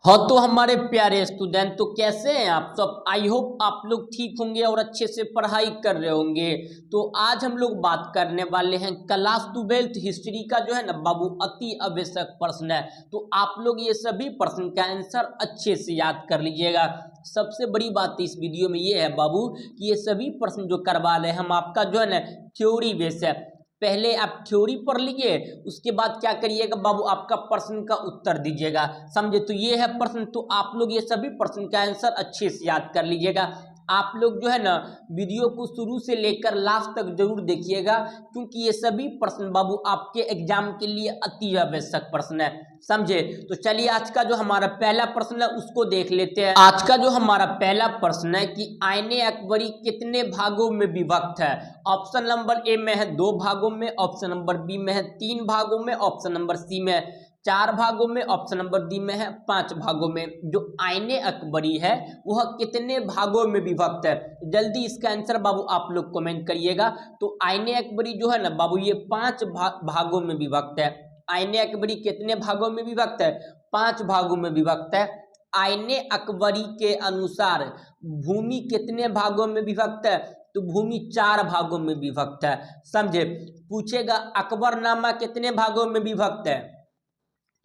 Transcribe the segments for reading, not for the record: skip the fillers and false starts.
हाँ तो हमारे प्यारे स्टूडेंट, तो कैसे हैं आप सब। आई होप आप लोग ठीक होंगे और अच्छे से पढ़ाई कर रहे होंगे। तो आज हम लोग बात करने वाले हैं क्लास 12th हिस्ट्री का जो है ना बाबू अति आवश्यक प्रश्न है। तो आप लोग ये सभी प्रश्न का आंसर अच्छे से याद कर लीजिएगा। सबसे बड़ी बात इस वीडियो में ये है बाबू कि ये सभी प्रश्न जो करवा रहे हैं हम आपका जो है ना थ्योरी बेस है। पहले आप थ्योरी पढ़ लीजिए, उसके बाद क्या करिएगा बाबू आपका प्रश्न का उत्तर दीजिएगा। समझे। तो ये है प्रश्न, तो आप लोग ये सभी प्रश्न का आंसर अच्छे से याद कर लीजिएगा। आप लोग जो है ना वीडियो को शुरू से लेकर लास्ट तक जरूर देखिएगा, क्योंकि ये सभी प्रश्न बाबू आपके एग्जाम के लिए अति आवश्यक प्रश्न है। समझे। तो चलिए आज का जो हमारा पहला प्रश्न है उसको देख लेते हैं। आज का जो हमारा पहला प्रश्न है कि आईने अकबरी कितने भागों में विभक्त है। ऑप्शन नंबर ए में है 2 भागों में, ऑप्शन नंबर बी में है 3 भागों में, ऑप्शन नंबर सी में है 4 भागों में, ऑप्शन नंबर डी में है 5 भागों में। जो आईने अकबरी है वह कितने भागों में विभक्त है। जल्दी इसका आंसर बाबू आप लोग कमेंट करिएगा। तो आईने अकबरी जो है ना बाबू ये 5 भागों में विभक्त है। आईने अकबरी कितने भागों में विभक्त है। 5 भागों में विभक्त है। आईने अकबरी के अनुसार भूमि कितने भागों में विभक्त है। तो भूमि 4 भागों में विभक्त है। समझे। पूछेगा अकबरनामा कितने भागों में विभक्त है।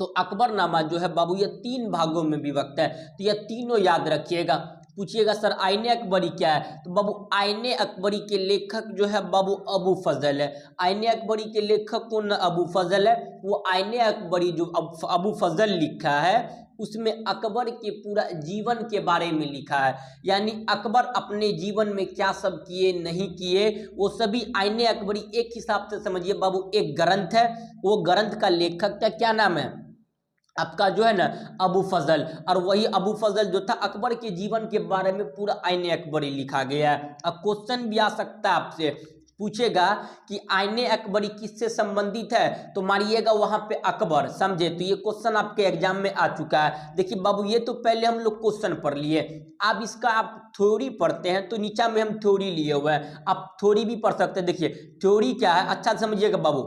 तो अकबरनामा जो है बाबू ये 3 भागों में विभक्त है। तो ये तीनों याद रखिएगा। पूछिएगा सर आईने अकबरी क्या है। तो बाबू आईने अकबरी के लेखक जो है बाबू अबू फजल है। आईने अकबरी के लेखक कौन अबू फजल है। वो आईने अकबरी जो अबू फजल लिखा है उसमें अकबर के पूरा जीवन के बारे में लिखा है। यानी अकबर अपने जीवन में क्या सब किए नहीं किए वो सभी आईने अकबरी एक हिसाब से समझिए बाबू एक ग्रंथ है। वो ग्रंथ का लेखक का क्या नाम है आपका जो है ना अबू फजल। और वही अबू फजल जो था अकबर के जीवन के बारे में पूरा आईने अकबरी लिखा गया है। अब क्वेश्चन भी आ सकता है आपसे, पूछेगा कि आईने अकबरी किससे संबंधित है। तो मारिएगा वहां पे अकबर। समझे। तो ये क्वेश्चन आपके एग्जाम में आ चुका है। देखिए बाबू ये तो पहले हम लोग क्वेश्चन पढ़ लिए। अब इसका आप थ्योरी पढ़ते हैं तो नीचा में हम थ्योरी लिए हुए हैं। आप थ्योरी भी पढ़ सकते हैं। देखिए थ्योरी क्या है अच्छा समझिएगा बाबू।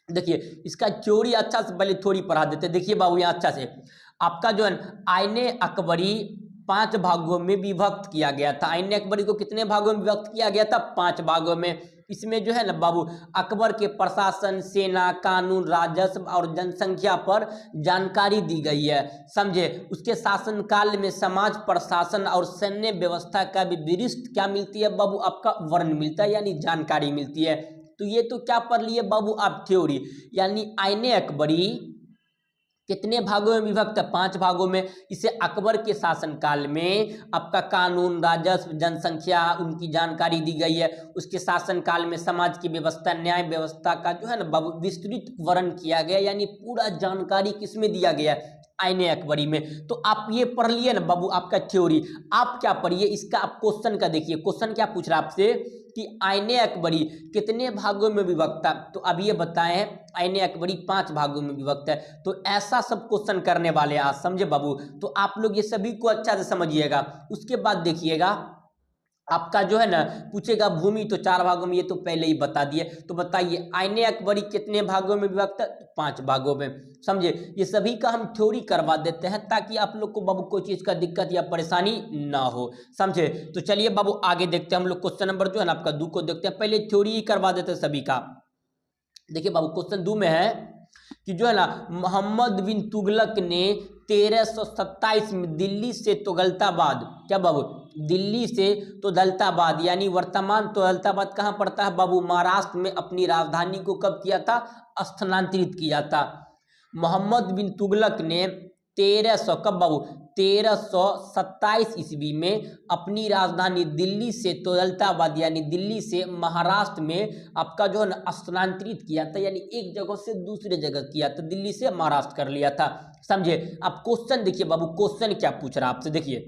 देखिए इसका थ्योरी अच्छा से पहले थ्योरी पढ़ा देते हैं। देखिए बाबू यहाँ अच्छा से आपका जो है आईने अकबरी 5 भागों में विभक्त किया गया था। आईने अकबरी को कितने भागों में विभक्त किया गया था। 5 भागों में। इसमें जो है ना बाबू अकबर के प्रशासन, सेना, कानून, राजस्व और जनसंख्या पर जानकारी दी गई है। समझे। उसके शासनकाल में समाज, प्रशासन और सैन्य व्यवस्था का भी विस्तृत क्या मिलती है बाबू आपका वर्णन मिलता है, यानी जानकारी मिलती है। तो ये तो क्या पढ़ लिए बाबू आप थ्योरी। यानी आईने अकबरी कितने भागों में विभक्त है। 5 भागों में। इसे अकबर के शासनकाल में आपका कानून, राजस्व, जनसंख्या उनकी जानकारी दी गई है। उसके शासनकाल में समाज की व्यवस्था, न्याय व्यवस्था का जो है ना बाबू विस्तृत वर्णन किया गया, यानी पूरा जानकारी किसमें दिया गया है आईने अकबरी में। तो आप ये पढ़ लिए ना बाबू आपका थ्योरी। आप क्या पढ़िए इसका आप क्वेश्चन का देखिए। क्वेश्चन क्या पूछ रहा है आपसे कि आईने अकबरी कितने भागों में विभक्त है। तो अब ये बताए हैं आईने अकबरी 5 भागों में विभक्त है। तो ऐसा सब क्वेश्चन करने वाले आज। समझे बाबू। तो आप लोग ये सभी को अच्छा से समझिएगा। उसके बाद देखिएगा आपका जो है ना पूछेगा भूमि तो 4 भागों में, ये तो पहले ही बता दिए। तो बताइए आईने अकबरी कितने भागों में विभक्त है। 5 भागों में। समझे। ये सभी का हम थ्योरी करवा देते हैं ताकि आप लोग को बाबू कोई चीज का दिक्कत या परेशानी ना हो। समझे। तो चलिए बाबू आगे देखते हैं हम लोग क्वेश्चन नंबर जो है ना आपका 2 को देखते हैं। पहले थ्योरी ही करवा देते हैं सभी का। देखिए बाबू क्वेश्चन 2 में है कि जो है ना मोहम्मद बिन तुगलक ने 1327 में दिल्ली से तुगलकाबाद, क्या बाबू दिल्ली से तुगलकाबाद यानी वर्तमान तुगलकाबाद कहाँ पड़ता है बाबू महाराष्ट्र में, अपनी राजधानी को कब किया था स्थानांतरित किया था। मोहम्मद बिन तुगलक ने 1300 कब बाबू 1327 ईस्वी में अपनी राजधानी दिल्ली से तुगलकाबाद यानी दिल्ली से महाराष्ट्र में आपका जो है ना स्थानांतरित किया था, यानी एक जगह से दूसरे जगह किया था, दिल्ली से महाराष्ट्र कर लिया था। समझे। अब क्वेश्चन देखिए बाबू क्वेश्चन क्या पूछ रहा है आपसे। देखिए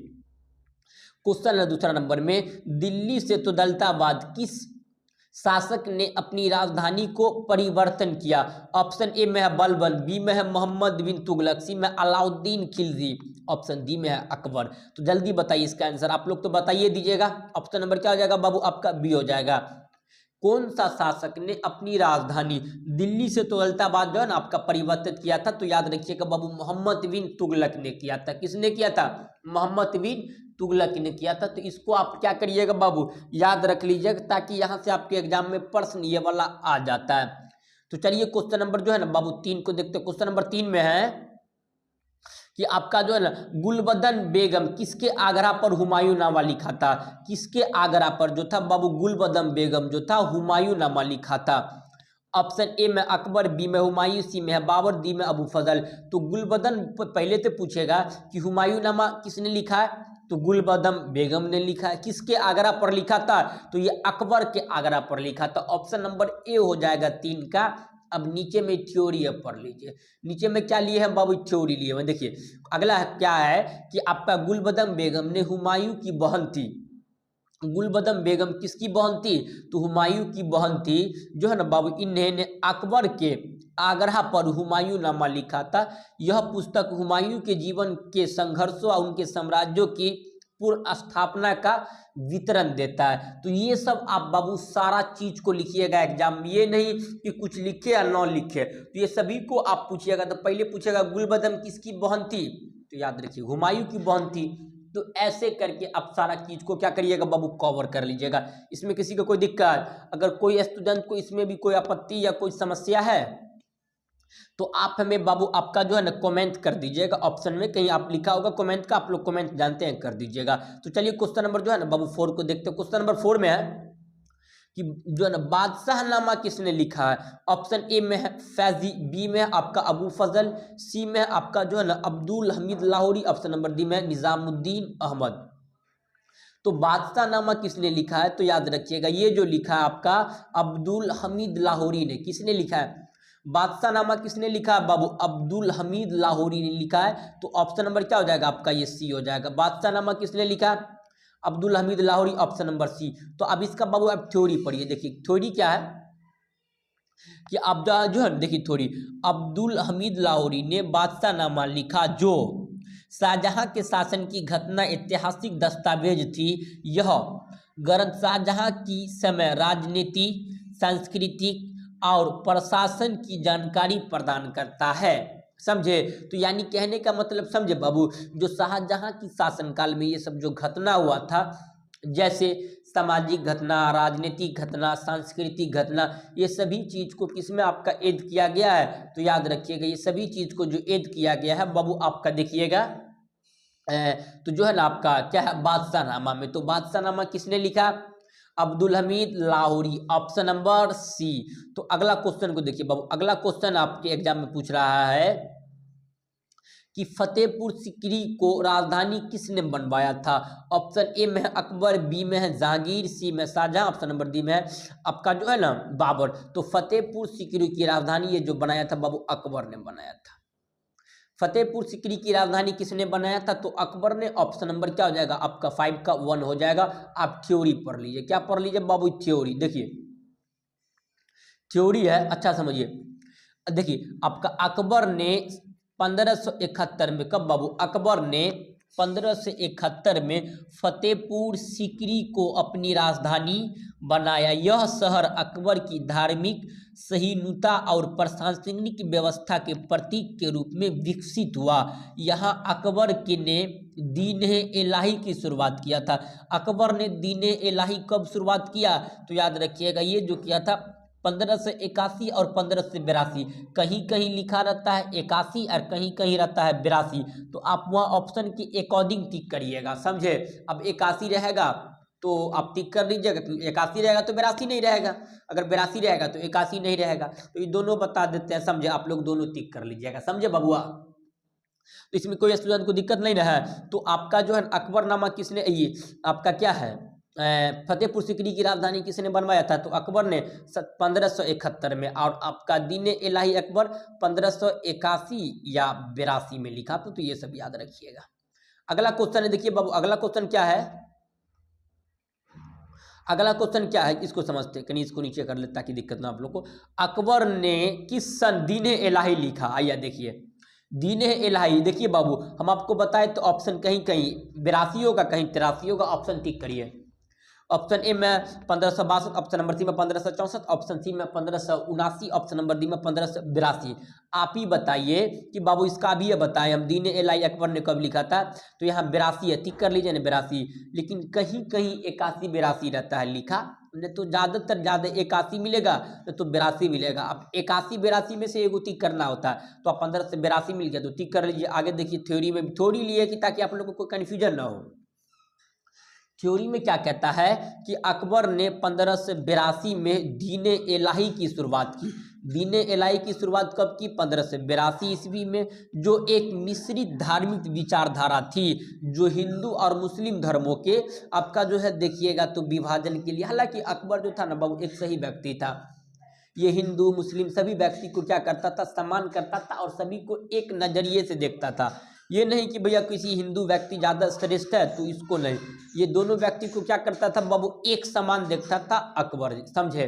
क्वेश्चन है दूसरा नंबर में, दिल्ली से तुगलकाबाद किस शासक ने अपनी राजधानी को परिवर्तन किया। ऑप्शन ए में है बलबन, बी में है मोहम्मद बिन तुगलक, सी में अलाउद्दीन खिलजी, ऑप्शन डी में है अकबर। तो जल्दी बताइए इसका आंसर। आप लोग तो बताइए दीजिएगा। ऑप्शन नंबर क्या हो जाएगा बाबू आपका बी हो जाएगा। कौन सा शासक ने अपनी राजधानी दिल्ली से दौलताबाद जो है ना आपका परिवर्तित किया था? तो याद रखिएगा बाबू, मोहम्मद बिन तुगलक ने किया था। किसने किया था? मोहम्मद बिन तुगलक ने किया था। तो इसको आप क्या करिएगा बाबू, याद रख लीजिएगा, ताकि यहाँ से आपके एग्जाम में प्रश्न ये वाला आ जाता है। तो चलिए क्वेश्चन नंबर जो है ना बाबू 3 को देखते हैं। क्वेश्चन नंबर 3 में है कि आपका जो है ना गुलबदन बेगम किसके आगरा पर हुमायूं नामा लिखा था? किसके आगरा पर जो था बाबू गुलबदन बेगम जो था हुमायूं नामा लिखा था? ऑप्शन ए में अकबर, बी में हुमायूं, सी में है बाबर, डी में अबू फजल। तो गुलबदन पहले तो पूछेगा कि हुमायूं नामा किसने लिखा है? तो गुलबदन बेगम ने लिखा है। किसके आगरा पर लिखा था? तो ये अकबर के आगरा पर लिखा था। ऑप्शन नंबर ए हो जाएगा 3 का। अब नीचे में थ्योरी अब पढ़ लीजिए। नीचे में क्या लिए हैं बाबू? थ्योरी लिए हैं। देखिए अगला क्या है कि आपका गुलबदन बेगम ने हुमायूं की बहन थी। गुलबदन बेगम किसकी बहन थी? तो हुमायूं की बहन थी जो है ना बाबू। इन्होंने अकबर के आगरा पर हुमायूं नामा लिखा था। यह पुस्तक हुमायूं के जीवन के संघर्षों और उनके साम्राज्यों की पूर्ण स्थापना का वितरण देता है। तो ये सब आप बाबू सारा चीज को लिखिएगा एग्जाम में, ये नहीं कि कुछ लिखे या ना लिखे। तो ये सभी को आप पूछिएगा। तो पहले पूछेगा गुलबदन किसकी बहन थी? तो याद रखिए हुमायूं की बहन थी। तो ऐसे करके आप सारा चीज को क्या करिएगा बाबू, कवर कर लीजिएगा। इसमें किसी को कोई दिक्कत, अगर कोई स्टूडेंट को इसमें भी कोई आपत्ति या कोई समस्या है तो आप हमें बाबू आपका जो है ना कमेंट कर दीजिएगा। ऑप्शन में कहीं आप लिखा होगा कमेंट का, आप लोग कमेंट जानते हैं, कर दीजिएगा। तो चलिए क्वेश्चन नंबर जो है ना बाबू 4 को देखते हैं। क्वेश्चन नंबर 4 में है कि जो है ना बादशाहनामा किसने लिखा है? ऑप्शन ए में है फैजी, बी में आपका अबू फजल, सी में आपका जो है ना Abdul Hamid Lahori, option number D में निजामुद्दीन अहमद। तो बादशाहनामा किसने लिखा है? तो याद रखिएगा ये जो लिखा है आपका अब्दुल हमीद लाहौरी ने। किसने लिखा है बादशाहनामा? किसने लिखा है बाबू? अब्दुल हमीद लाहौरी ने लिखा है। तो ऑप्शन नंबर क्या हो जाएगा आपका? ये सी हो जाएगा। बादशाहनामा किसने लिखा है? Abdul Hamid Lahori, option number C. तो अब इसका बाबू आप थ्योरी पढ़िए। देखिए थ्योरी क्या है कि अब जो है देखिए थ्योरी, अब्दुल हमीद लाहौरी ने बादशाहनामा लिखा जो शाहजहां के शासन की घटना ऐतिहासिक दस्तावेज थी। यह ग्रंथ शाहजहां की समय राजनीति, सांस्कृतिक और प्रशासन की जानकारी प्रदान करता है। समझे? तो यानी कहने का मतलब समझे बाबू, जो शाहजहां की शासनकाल में ये सब जो घटना हुआ था, जैसे सामाजिक घटना, राजनीतिक घटना, सांस्कृतिक घटना, ये सभी चीज को किसमें आपका ऐड किया गया है? तो याद रखिएगा ये सभी चीज को जो ऐड किया गया है बाबू आपका देखिएगा तो जो है ना आपका क्या है बादशाहनामा में। तो बादशाहनामा किसने लिखा? Abdul Hamid Lahori, option number C. तो अगला क्वेश्चन को देखिए बाबू। अगला क्वेश्चन आपके एग्जाम में पूछ रहा है कि फतेहपुर सीकरी को राजधानी किसने बनवाया था? ऑप्शन ए में है अकबर, बी में है जहांगीर, सी में शाहजहां, ऑप्शन नंबर डी में है आपका जो है ना बाबर। तो फतेहपुर सीकरी की राजधानी ये जो बनाया था बाबू अकबर ने बनाया था। फतेहपुर सीकरी की राजधानी किसने बनाया था? तो अकबर ने। ऑप्शन नंबर क्या हो जाएगा आपका 5 का 1 हो जाएगा। आप थ्योरी पढ़ लीजिए। क्या पढ़ लीजिए बाबू? थ्योरी। देखिए थ्योरी है, अच्छा समझिए। देखिए आपका अकबर ने 1571 में, कब बाबू? अकबर ने 1571 में फतेहपुर सीकरी को अपनी राजधानी बनाया। यह शहर अकबर की धार्मिक सहिष्णुता और प्रशासनिक व्यवस्था के प्रतीक के रूप में विकसित हुआ। यहाँ अकबर के ने दीन-ए इलाही की शुरुआत किया था। अकबर ने दीन-ए इलाही कब शुरुआत किया? तो याद रखिएगा ये जो किया था 1581 और 1582। कहीं कहीं लिखा रहता है 81 और कहीं कहीं रहता है 82। तो आप वहाँ ऑप्शन के अकॉर्डिंग टिक करिएगा। समझे? अब 81 रहेगा तो आप टिक कर लीजिएगा, 81 रहेगा तो 82 नहीं रहेगा, अगर 82 रहेगा तो 81 नहीं रहेगा। तो ये दोनों बता देते हैं। समझे? आप लोग दोनों टिक कर लीजिएगा। समझे बबुआ? तो इसमें कोई स्टूडेंट को दिक्कत नहीं रहा। तो आपका जो है अकबरनामा किसने, ये आपका क्या है फतेहपुर सीकरी की राजधानी किसने बनवाया था? तो अकबर ने 1571 में। और आपका दीन इलाही अकबर 1581 या 82 में लिखा था। तो ये सब याद रखिएगा। अगला क्वेश्चन है, देखिए बाबू अगला क्वेश्चन क्या है। अगला क्वेश्चन क्या है इसको समझते हैं। कहीं इसको नीचे कर ले ताकि दिक्कत ना आप लोग को। अकबर ने किस सन दीन इलाही लिखा? आइए देखिए दीन इलाही। देखिए बाबू हम आपको बताए तो ऑप्शन कहीं कहीं 82 होगा, कहीं 83 होगा। ऑप्शन टिक करिए। ऑप्शन ए में 1562, ऑप्शन नंबर सी में 1564, ऑप्शन सी में 1579, ऑप्शन नंबर डी में 1582। आप ही बताइए कि बाबू इसका भी ये बताएं हम, दीन ए लाई अकबर ने कब लिखा था? तो यहाँ 82 है, टिक कर लीजिए ना 82, लेकिन कहीं कहीं 81 82 रहता है लिखा, नहीं तो ज़्यादातर ज़्यादा 81 मिलेगा, नहीं तो 82 मिलेगा। अब 81 82 में से एगो टिक करना होता है, तो आप 15 से 82 मिल गया तो टिक कर लीजिए। आगे देखिए थ्योरी में थ्योरी लिए कि ताकि आप लोगों को कोई कन्फ्यूजन ना हो। थ्योरी में क्या कहता है कि अकबर ने 1582 में दीन इलाही की शुरुआत की। दीन इलाही की शुरुआत कब की? 1582 ईस्वी में, जो एक मिश्रित धार्मिक विचारधारा थी, जो हिंदू और मुस्लिम धर्मों के आपका जो है देखिएगा तो विभाजन के लिए, हालांकि अकबर जो था ना बाबू एक सही व्यक्ति था, ये हिंदू मुस्लिम सभी व्यक्ति को क्या करता था? सम्मान करता था और सभी को एक नज़रिए से देखता था। ये नहीं कि भैया किसी हिंदू व्यक्ति ज़्यादा श्रेष्ठ है तो इसको नहीं, ये दोनों व्यक्ति को क्या करता था बाबू? एक समान देखता था अकबर, समझे?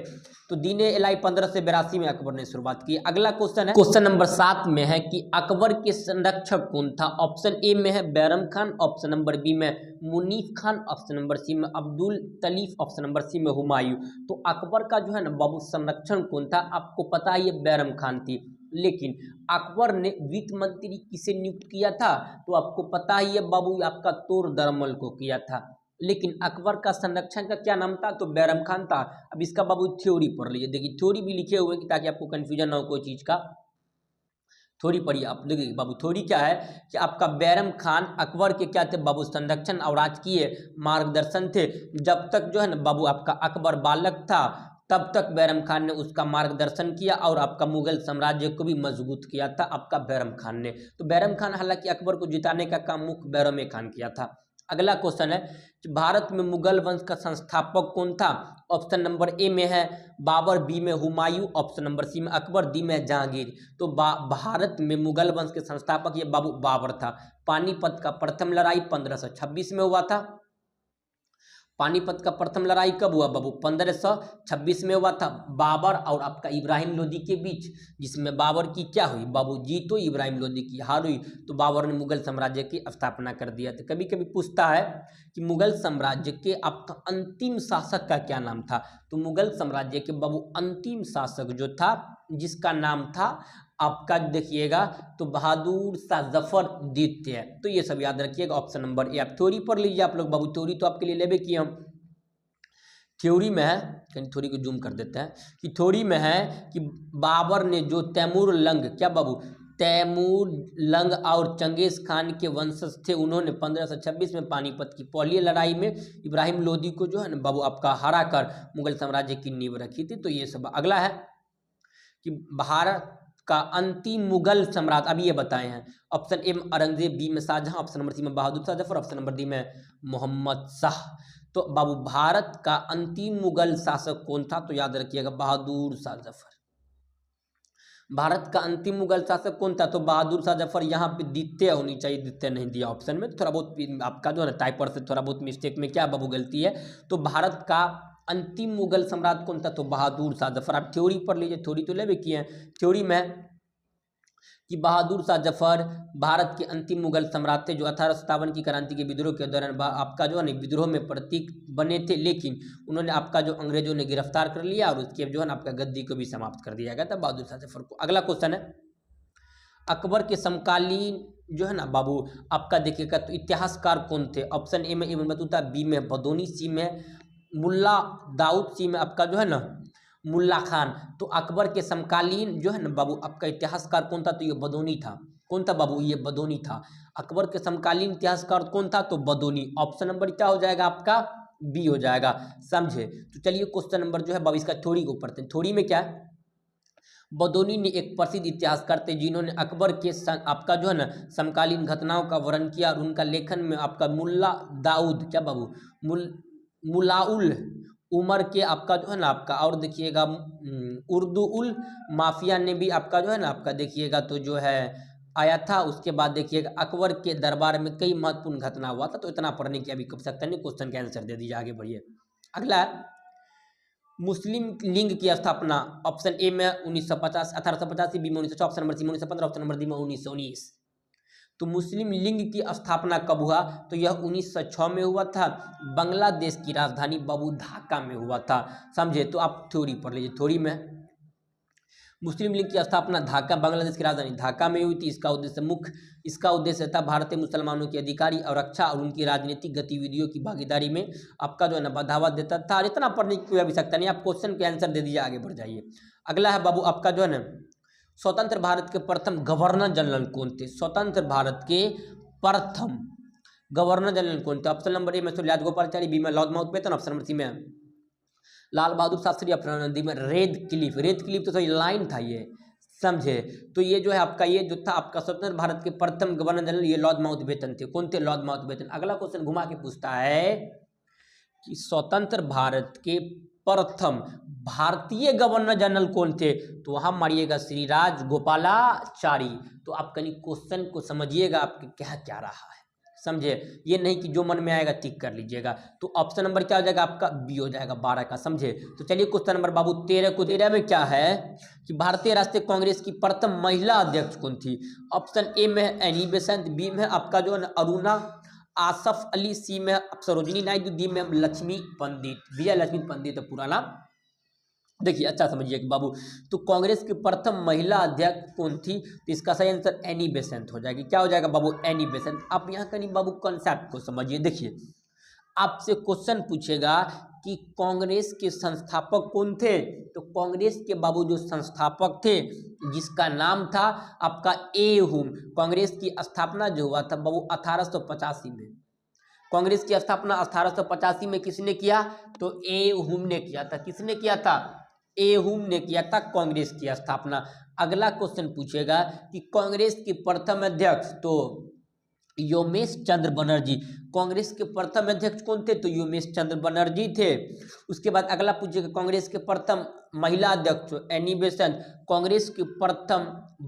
तो दीन इलाही 15 से 82 में अकबर ने शुरुआत की। अगला क्वेश्चन है, क्वेश्चन नंबर 7 में है कि अकबर के संरक्षक कौन था? ऑप्शन ए में है Bairam Khan, option number B में Munif Khan, option number C में अब्दुल तलीफ, ऑप्शन नंबर सी में हुमायूं। तो अकबर का जो है ना बाबू संरक्षण कौन था? आपको पता है ये बैरम खान थी, लेकिन अकबर ने वित्त मंत्री किसे नियुक्त किया था? तो आपको पता ही है बाबू आपका तोर दरमल को किया था, लेकिन अकबर का संरक्षण का क्या नाम था? तो बैरम खान था। अब इसका बाबू थ्योरी पढ़ लीजिए, देखिए थ्योरी भी लिखे हुए हैं ताकि आपको कंफ्यूजन ना हो कोई चीज़ का। थ्योरी पढ़िए आप, देखिए बाबू थ्योरी क्या है कि आपका बैरम खान अकबर के क्या थे बाबू? संरक्षण और राजकीय मार्गदर्शन थे। जब तक जो है ना बाबू आपका अकबर बालक था तब तक बैरम खान ने उसका मार्गदर्शन किया और आपका मुगल साम्राज्य को भी मजबूत किया था आपका बैरम खान ने। तो बैरम खान हालांकि अकबर को जिताने का काम मुख्य बैरम खान किया था। अगला क्वेश्चन है कि भारत में मुगल वंश का संस्थापक कौन था? ऑप्शन नंबर ए में है बाबर, बी में हुमायूं, ऑप्शन नंबर सी में अकबर, डी में जहांगीर। तो भारत में मुगल वंश के संस्थापक ये बाबू बाबर था। पानीपत का प्रथम लड़ाई 1526 में हुआ था। पानीपत का प्रथम लड़ाई कब हुआ बाबू? 1526 में हुआ था, बाबर और आपका इब्राहिम लोदी के बीच, जिसमें बाबर की क्या हुई बाबू? जीत हुई, इब्राहिम लोदी की हार हुई। तो बाबर ने मुगल साम्राज्य की स्थापना कर दिया था। कभी कभी पूछता है कि मुगल साम्राज्य के आपका अंतिम शासक का क्या नाम था? तो मुगल साम्राज्य के बाबू अंतिम शासक जो था, जिसका नाम था आपका देखिएगा तो बहादुर शाह जफर द्वितीय। तो ये सब याद रखिएगा, ऑप्शन नंबर ए। आप थ्योरी पढ़ लीजिए आप लोग बाबू, थ्योरी तो आपके लिए लेवे किए हम। थ्योरी में है, कहीं थ्योरी को जूम कर देते हैं, कि थ्योरी में है कि बाबर ने जो तैमूर लंग, क्या बाबू? तैमूर लंग और चंगेज खान के वंशज थे, उन्होंने 1526 में पानीपत की पहली लड़ाई में इब्राहिम लोदी को जो है ना बाबू आपका हरा कर मुगल साम्राज्य की नींव रखी थी। तो ये सब। अगला है कि भारत का अंतिम मुगल सम्राट, अब ये बताए हैं। ऑप्शन ए में औरंगजेब, बी में शाहजहां, ऑप्शन नंबर सी में Bahadur Shah Zafar, option number D में मोहम्मद शाह। तो बाबू भारत का अंतिम मुगल शासक कौन था? तो याद रखिएगा बहादुर शाह जफर। भारत का अंतिम मुगल शासक कौन था? तो बहादुर शाह जफर। यहाँ पे द्वितीय होनी चाहिए, द्वितीय नहीं दिया ऑप्शन में, थोड़ा बहुत आपका जो है ना टाइपर से थोड़ा बहुत मिस्टेक में क्या बाबू गलती है। तो भारत का अंतिम मुगल सम्राट कौन था? तो बहादुर शाह जफर। आप थ्योरी पढ़ लीजिए, थ्योरी तो ले भी किए हैं। थ्योरी में कि बहादुर शाह जफर भारत के अंतिम मुगल सम्राट थे, जो 1857 की क्रांति के विद्रोह के दौरान आपका जो है ना विद्रोह में प्रतीक बने थे, लेकिन उन्होंने आपका जो अंग्रेजों ने गिरफ्तार कर लिया और उसके जो है ना आपका गद्दी को भी समाप्त कर दिया गया था बहादुर शाह जफर को। अगला क्वेश्चन है, अकबर के समकालीन जो है ना बाबू आपका देखिएगा तो इतिहासकार कौन थे? ऑप्शन ए में इब्न बतूता, बी में बदौनी, सी में मुल्ला दाऊद, सी में आपका जो है ना मुल्ला खान। तो अकबर के समकालीन जो है ना बाबू आपका इतिहासकार कौन था? तो ये बदौनी था। कौन था बाबू? ये बदौनी था। अकबर के समकालीन इतिहासकार कौन था? तो बदौनी। ऑप्शन नंबर क्या हो जाएगा आपका? बी हो जाएगा, समझे? तो चलिए क्वेश्चन नंबर जो है बाबू इसका थ्योरी को पढ़ते हैं। थ्योरी में क्या है, बदौनी ने एक प्रसिद्ध इतिहासकार थे जिन्होंने अकबर के आपका जो है ना समकालीन घटनाओं का वर्णन किया, और उनका लेखन में आपका मुल्ला दाऊद, क्या बाबू? मुलाउल उमर के आपका जो है ना आपका, और देखिएगा उर्दू उल माफिया ने भी आपका जो है ना आपका देखिएगा तो जो है आया था। उसके बाद देखिएगा अकबर के दरबार में कई महत्वपूर्ण घटना हुआ था। तो इतना पढ़ने की अभी आवश्यकता नहीं, क्वेश्चन का आंसर दे दीजिए, आगे बढ़िए। अगला है मुस्लिम लीग की स्थापना। ऑप्शन ए में 1950 1885, बी में 1900, ऑप्शन नंबर सी में 1915, ऑप्शन नंबर डी में 1919। तो मुस्लिम लीग की स्थापना कब हुआ? तो यह 1906 में हुआ था। बांग्लादेश की राजधानी बाबू ढाका में हुआ था। समझे? तो आप थ्योरी पढ़ लीजिए। थ्योरी में मुस्लिम लीग की स्थापना ढाका, बांग्लादेश की राजधानी ढाका में हुई थी। इसका उद्देश्य था भारतीय मुसलमानों की अधिकारी और रक्षा और उनकी राजनीतिक गतिविधियों की भागीदारी में आपका जो है ना बढ़ावा देता था। और इतना पढ़ने की कोई आवश्यकता नहीं, आप क्वेश्चन के आंसर दे दीजिए, आगे बढ़ जाइए। अगला है बाबू आपका जो है ना, स्वतंत्र भारत के प्रथम गवर्नर जनरल कौन थे? स्वतंत्र भारत के प्रथम गवर्नर जनरल कौन थे? ऑप्शन नंबर ए में राजगोपालाचारी, बी में Lord Mountbatten, option number C में Lal Bahadur Shastri, option number D में रेड क्लिफ तो सही लाइन था ये। समझे? तो ये जो है आपका, ये जो था आपका स्वतंत्र भारत के प्रथम गवर्नर जनरल, ये लॉर्ड माउंटबेटन थे। कौन थे? Lord Mountbatten. अगला क्वेश्चन घुमा के पूछता है कि स्वतंत्र भारत के प्रथम भारतीय गवर्नर जनरल कौन थे? तो वहां मारिएगा श्री राजगोपालाचारी। तो आप कहीं क्वेश्चन को समझिएगा, आपके क्या क्या रहा है, समझे? ये नहीं कि जो मन में आएगा टिक कर लीजिएगा। तो ऑप्शन नंबर क्या हो जाएगा आपका? बी हो जाएगा 12 का। समझे? तो चलिए क्वेश्चन नंबर बाबू 13 में क्या है कि भारतीय राष्ट्रीय कांग्रेस की प्रथम महिला अध्यक्ष कौन थी? ऑप्शन ए में है एनी बेसेंट, बी में आपका जो है अरुणा आसफ अली, सी में सरोजिनी नायडू, डी में लक्ष्मी पंडित। विजया लक्ष्मी पंडित पूरा नाम। देखिए अच्छा समझिए कि बाबू, तो कांग्रेस की प्रथम महिला अध्यक्ष कौन थी? तो इसका सही आंसर एनी बेसेंट हो जाएगी। क्या हो जाएगा बाबू? Annie Besant. आप यहाँ कहीं बाबू कॉन्सेप्ट को समझिए। देखिए आपसे क्वेश्चन पूछेगा कि कांग्रेस के संस्थापक कौन थे? तो कांग्रेस के बाबू जो संस्थापक थे, जिसका नाम था आपका ए हुम। कांग्रेस की स्थापना जो हुआ था बाबू 1885 में। कांग्रेस की स्थापना 1885 में किसने किया? तो ए हुम ने किया था। किसने किया था? ए हुम ने किया था कांग्रेस की स्थापना। अगला क्वेश्चन पूछेगा कि कांग्रेस के प्रथम अध्यक्ष, तो योमेश चंद्र बनर्जी। कांग्रेस के प्रथम अध्यक्ष कौन थे? तो योमेश चंद्र बनर्जी थे। उसके बाद अगला पूछेगा कांग्रेस के प्रथम महिला अध्यक्ष एनी बेसेंट। कांग्रेस के प्रथम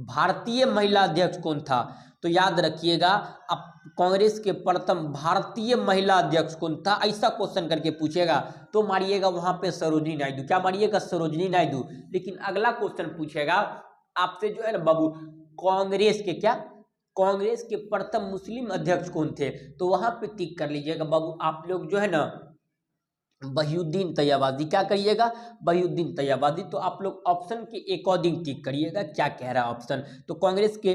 भारतीय महिला अध्यक्ष कौन था? तो याद रखिएगा, अब कांग्रेस के प्रथम भारतीय महिला अध्यक्ष कौन था, ऐसा क्वेश्चन करके पूछेगा तो मारिएगा वहां पे सरोजिनी नायडू। क्या मारिएगा? सरोजिनी नायडू। लेकिन अगला क्वेश्चन पूछेगा आपसे जो है ना बाबू, कांग्रेस के क्या, कांग्रेस के प्रथम मुस्लिम अध्यक्ष कौन थे? तो वहां पे टिक कर लीजिएगा बाबू आप लोग जो है ना, वहीउद्दीन तैयबादी। क्या करिएगा? वहीउद्दीन तैयबादी। तो आप लोग ऑप्शन के अकॉर्डिंग टिक करिएगा क्या कह रहा है ऑप्शन। तो कांग्रेस के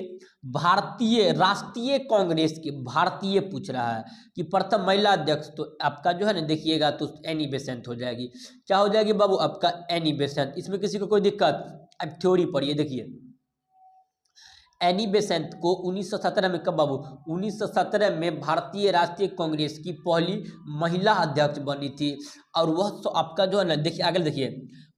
भारतीय, राष्ट्रीय कांग्रेस के भारतीय पूछ रहा है कि प्रथम महिला अध्यक्ष, तो आपका जो है ना देखिएगा तो एनी बेसेंट हो जाएगी। क्या हो जाएगी बाबू? आपका एनी बेसेंट। इसमें किसी को कोई दिक्कत? अब थ्योरी पढ़िए। देखिए एनी बेसेंट को 1917 में, कब बाबू? 1917 में भारतीय राष्ट्रीय कांग्रेस की पहली महिला अध्यक्ष बनी थी। और वह तो आपका जो है ना, देखिए आगे देखिए,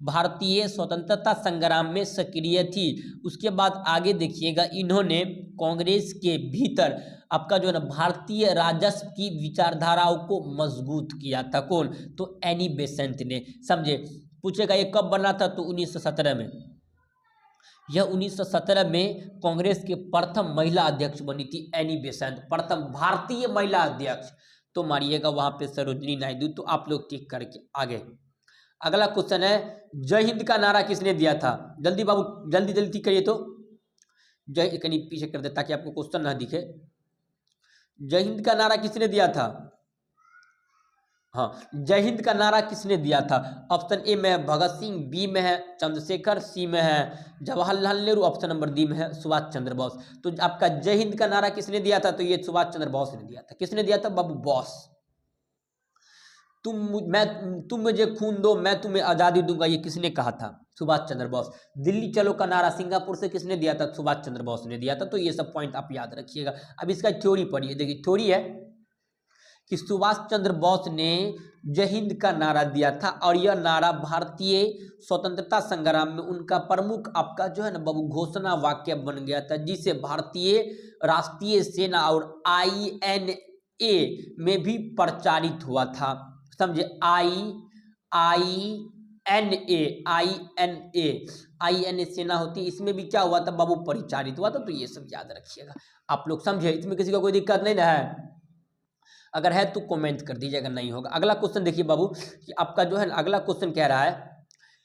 भारतीय स्वतंत्रता संग्राम में सक्रिय थी। उसके बाद आगे देखिएगा, इन्होंने कांग्रेस के भीतर आपका जो है ना भारतीय राजस्व की विचारधाराओं को मजबूत किया था। कौन? तो एनी बेसेंट ने। समझे? पूछेगा ये कब बना था? तो 1917 में। यह 1917 में कांग्रेस के प्रथम महिला अध्यक्ष बनी थी एनी बेसेंट, प्रथम भारतीय महिला अध्यक्ष। तो मारिएगा वहां पे सरोजिनी नायडू। तो आप लोग टिक करके आगे। अगला क्वेश्चन है, जय हिंद का नारा किसने दिया था? जल्दी बाबू, जल्दी जल्दी टिक करिए। तो जय, कहीं पीछे कर दे ताकि आपको क्वेश्चन ना दिखे। जय हिंद का नारा किसने दिया था? हाँ, जय हिंद का नारा किसने दिया था? ऑप्शन ए में है भगत सिंह, बी में है चंद्रशेखर, सी में है Jawaharlal Nehru, option number D में है सुभाष चंद्र बोस। तो आपका जय हिंद का नारा किसने दिया था? तो ये सुभाष चंद्र बोस ने दिया था। किसने दिया था बाबू? बॉस। तुम मुझे खून दो, मैं तुम्हें आजादी दूंगा, ये किसने कहा था? सुभाष चंद्र बोस। दिल्ली चलो का नारा सिंगापुर से किसने दिया था? सुभाष चंद्र बोस ने दिया था। तो ये सब पॉइंट आप याद रखिएगा। अब इसका थ्योरी पढ़िए। देखिए थ्योरी है कि सुभाष चंद्र बोस ने जय हिंद का नारा दिया था और यह नारा भारतीय स्वतंत्रता संग्राम में उनका प्रमुख आपका जो है ना बाबू घोषणा वाक्य बन गया था, जिसे भारतीय राष्ट्रीय सेना और INA में भी प्रचारित हुआ था। समझे? INA सेना होती है, इसमें भी क्या हुआ था बाबू? परिचारित हुआ था। तो ये सब याद रखिएगा आप लोग। समझे? इसमें किसी को कोई दिक्कत नहीं ना है? अगर है तो कमेंट कर दीजिएगा, नहीं होगा। अगला क्वेश्चन देखिए बाबू कि आपका जो है अगला क्वेश्चन कह रहा है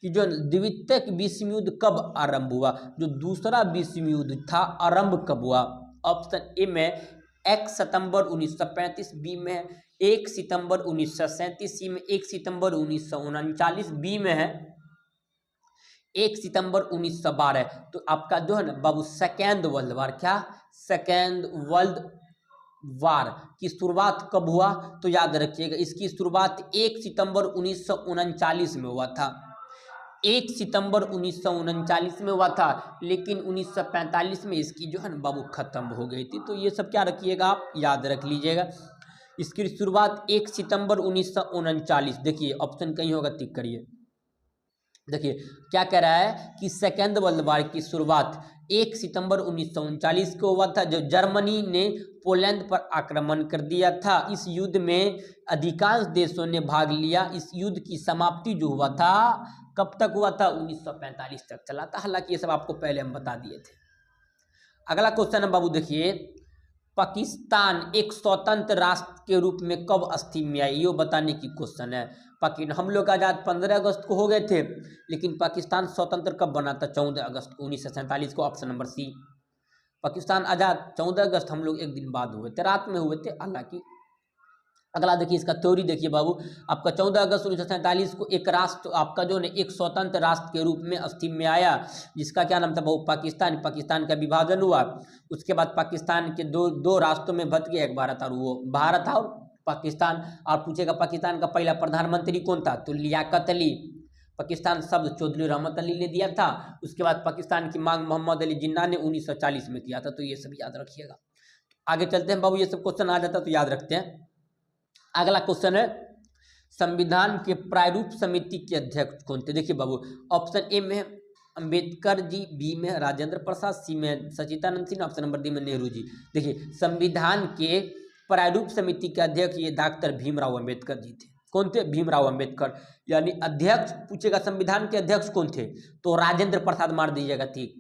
कि जो द्वितीय विश्व युद्ध कब आरंभ हुआ? जो दूसरा विश्व युद्ध था आरंभ कब हुआ? ऑप्शन ए में 1 सितंबर 1935, बी में 1 सितंबर 1937, सी में 1 सितंबर 1939, बी में है 1 सितंबर 1912। तो आपका जो है ना बाबू सेकेंड वर्ल्ड वार, क्या सेकेंड वर्ल्ड वार की शुरुआत कब हुआ? तो याद रखिएगा इसकी शुरुआत 1 सितंबर 1939 में हुआ था। 1 सितंबर 1939 में हुआ था, लेकिन 1945 में इसकी जो है ना बाबू खत्म हो गई थी। तो ये सब क्या रखिएगा, आप याद रख लीजिएगा। इसकी शुरुआत 1 सितंबर 1939। देखिए ऑप्शन कहीं होगा, टिक करिए। देखिए क्या कह रहा है कि सेकेंड वर्ल्ड वार की शुरुआत 1 सितंबर 1939 को हुआ था, जो जर्मनी ने पोलैंड पर आक्रमण कर दिया था। इस युद्ध में अधिकांश देशों ने भाग लिया। इस युद्ध की समाप्ति जो हुआ था कब तक हुआ था? 1945 तक चला था। हालांकि ये सब आपको पहले हम बता दिए थे। अगला क्वेश्चन है बाबू, देखिए पाकिस्तान एक स्वतंत्र राष्ट्र के रूप में कब अस्तित्व में आई, ये बताने की क्वेश्चन है। हम लोग आज़ाद 15 अगस्त को हो गए थे, लेकिन पाकिस्तान स्वतंत्र कब बना था? 14 अगस्त 1947 को, ऑप्शन नंबर सी। पाकिस्तान आज़ाद 14 अगस्त, हम लोग एक दिन बाद हुए थे, रात में हुए थे हालांकि। अगला देखिए इसका थ्योरी देखिए बाबू, आपका 14 अगस्त 1947 को एक राष्ट्र आपका जो है एक स्वतंत्र राष्ट्र के रूप में अस्तित्व में आया, जिसका क्या नाम था बाबू? पाकिस्तान। पाकिस्तान का विभाजन हुआ, उसके बाद पाकिस्तान के दो राष्ट्रों में बट गया, एक भारत और वो भारत और पाकिस्तान। और पूछेगा पाकिस्तान का पहला प्रधानमंत्री कौन था? तो लियाकत अली। पाकिस्तान शब्द चौधरी रहमत अली ने दिया था। उसके बाद पाकिस्तान की मांग मोहम्मद अली जिन्ना ने 1940 में किया था। तो ये सब याद रखिएगा। आगे चलते हैं बाबू, ये सब क्वेश्चन आ जाता तो याद रखते हैं। अगला क्वेश्चन है संविधान के प्रारूप समिति के अध्यक्ष कौन थे? देखिए बाबू ऑप्शन ए में अंबेडकर जी, बी में राजेंद्र प्रसाद, सी में सच्चिदानंद सिन्हा, ऑप्शन नंबर डी में नेहरू जी। देखिए संविधान के प्रारूप समिति के अध्यक्ष ये डॉक्टर भीमराव अंबेडकर जी थे। कौन थे? भीमराव अंबेडकर। यानी अध्यक्ष पूछेगा संविधान के अध्यक्ष कौन थे, तो राजेंद्र प्रसाद मार दीजिएगा, ठीक।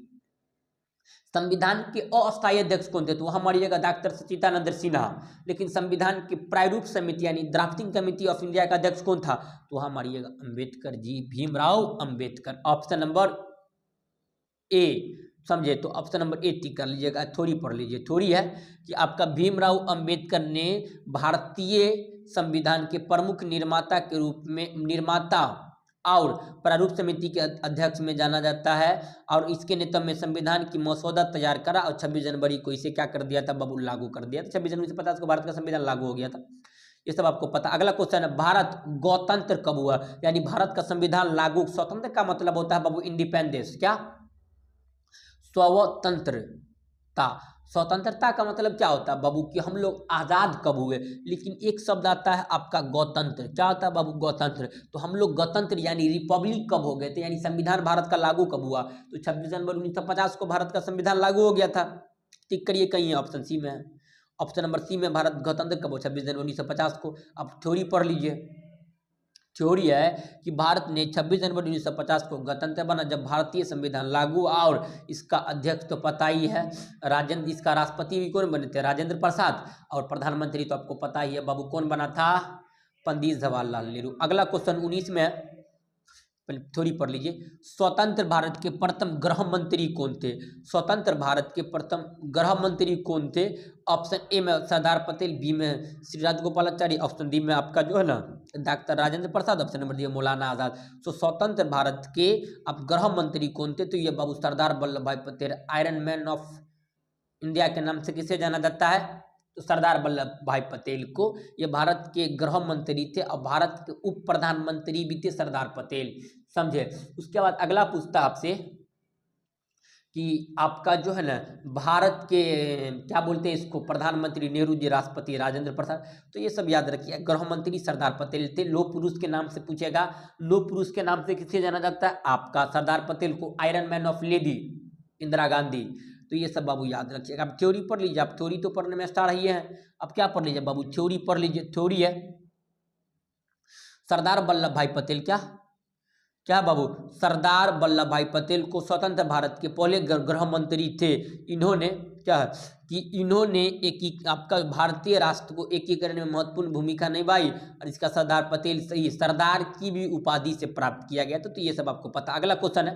संविधान के अस्थायी अध्यक्ष कौन थे? तो वहां मारिएगा डॉक्टर सच्चिदानंद सिन्हा। लेकिन संविधान की प्रारूप समिति यानी ड्राफ्टिंग कमेटी ऑफ इंडिया का अध्यक्ष कौन था? तो वहां मारिएगा Ambedkar ji, Bhimrao Ambedkar, option number A. समझे? तो ऑप्शन नंबर ए टिक कर लीजिएगा। थोड़ी पढ़ लीजिए, थोड़ी है कि आपका भीमराव अंबेडकर ने भारतीय संविधान के प्रमुख निर्माता के रूप में, निर्माता और प्रारूप समिति के अध्यक्ष में जाना जाता है, और इसके नेतृत्व में संविधान की मसौदा तैयार करा और 26 जनवरी को इसे क्या कर दिया था बाबू? लागू कर दिया था। 26 जनवरी से 50 को भारत का संविधान लागू हो गया था। ये सब आपको पता। अगला क्वेश्चन है भारत गणतंत्र कब हुआ? यानी भारत का संविधान लागू। स्वतंत्र का मतलब होता है बाबू इंडिपेंडेंस, क्या? स्वतंत्रता। स्वतंत्रता का मतलब क्या होता है बाबू? कि हम लोग आज़ाद कब हुए। लेकिन एक शब्द आता है आपका गणतंत्र। क्या होता है बाबू? गणतंत्र। तो हम लोग गणतंत्र यानी रिपब्लिक कब हो गए थे, यानी संविधान भारत का लागू कब हुआ? तो 26 जनवरी 1950 को भारत का संविधान लागू हो गया था। टिक करिए, कहीं है, ऑप्शन सी में है। ऑप्शन नंबर सी में भारत गणतंत्र कब हुआ? 26 जनवरी 1950 को। अब थ्योरी पढ़ लीजिए। थ्योरी है कि भारत ने 26 जनवरी 1950 को गणतंत्र बना, जब भारतीय संविधान लागू, और इसका अध्यक्ष तो पता ही है राजेंद्र, इसका राष्ट्रपति भी कौन बने थे? राजेंद्र प्रसाद। और प्रधानमंत्री तो आपको पता ही है बाबू कौन बना था? पंडित जवाहरलाल नेहरू। अगला क्वेश्चन 19 में है, थोड़ी पढ़ लीजिए। स्वतंत्र भारत के प्रथम गृह मंत्री कौन थे? स्वतंत्र भारत के प्रथम गृह मंत्री कौन थे? ऑप्शन ए में सरदार पटेल, बी में श्री राजगोपालाचारी, ऑप्शन डी में आपका जो है ना doctor Rajendra Prasad, option number D Maulana Azad. तो स्वतंत्र भारत के अब गृह मंत्री कौन थे? तो ये बाबू सरदार वल्लभ भाई Patel, iron man of India के नाम से किसे जाना जाता है? तो सरदार वल्लभ भाई पटेल को। ये भारत के गृह मंत्री थे और भारत के उप प्रधानमंत्री भी थे सरदार पटेल। समझे? उसके बाद अगला पूछता आपसे कि आपका जो है ना भारत के क्या बोलते हैं इसको? प्रधानमंत्री नेहरू जी, राष्ट्रपति राजेंद्र प्रसाद। तो ये सब याद रखिए। गृह मंत्री सरदार पटेल थे। लोह पुरुष के नाम से पूछेगा, लोह पुरुष के नाम से किसे जाना जाता है? आपका सरदार पटेल को। Iron man of lady Indira Gandhi. तो ये सब बाबू याद रखिएगा। अब थ्योरी पढ़ लीजिए। आप थ्योरी तो पढ़ने में स्टार ही है, अब क्या पढ़ लीजिए बाबू? थ्योरी पढ़ लीजिए। थ्योरी है सरदार वल्लभ भाई पटेल क्या बाबू? सरदार वल्लभ भाई पटेल को स्वतंत्र भारत के पहले गृह मंत्री थे। इन्होंने क्या कि इन्होंने आपका भारतीय राष्ट्र को एकीकरण में महत्वपूर्ण भूमिका निभाई, और इसका सरदार पटेल सही सरदार की भी उपाधि से प्राप्त किया गया। तो ये सब आपको पता। अगला क्वेश्चन है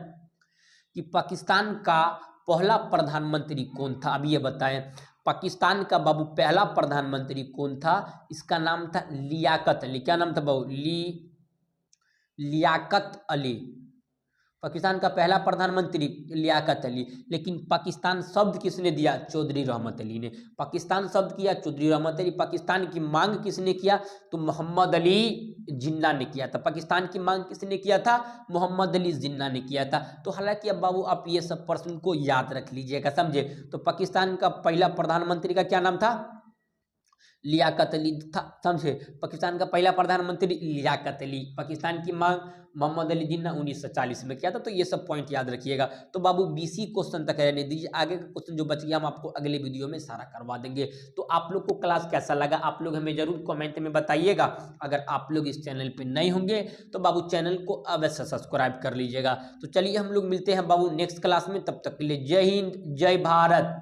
कि पाकिस्तान का पहला प्रधानमंत्री कौन था? अब ये बताएं पाकिस्तान का बाबू पहला प्रधानमंत्री कौन था? इसका नाम था लियाकत अली। क्या नाम था बाबू? लियाकत अली। पाकिस्तान का पहला प्रधानमंत्री लियाकत अली। लेकिन पाकिस्तान शब्द किसने दिया? चौधरी रहमत अली ने पाकिस्तान शब्द किया, चौधरी रहमत अली। पाकिस्तान की मांग किसने किया? तो मोहम्मद अली जिन्ना ने किया था। पाकिस्तान की मांग किसने किया था? मोहम्मद अली जिन्ना ने किया था। तो हालांकि अब बाबू आप ये सब प्रश्न को याद रख लीजिएगा, समझे। तो पाकिस्तान का पहला प्रधानमंत्री का क्या नाम था? लियाकत अली था, समझे। पाकिस्तान का पहला प्रधानमंत्री लियाकत अली। पाकिस्तान की मांग मोहम्मद अली जिन्ना 1940 में किया था। तो ये सब पॉइंट याद रखिएगा। तो बाबू 20 क्वेश्चन तक रहने दीजिए, आगे का क्वेश्चन जो बच गया हम आपको अगले वीडियो में सारा करवा देंगे। तो आप लोग को क्लास कैसा लगा आप लोग हमें जरूर कमेंट में बताइएगा। अगर आप लोग इस चैनल पर नए होंगे तो बाबू चैनल को अवश्य सब्सक्राइब कर लीजिएगा। तो चलिए हम लोग मिलते हैं बाबू नेक्स्ट क्लास में, तब तक के लिए जय हिंद, जय भारत।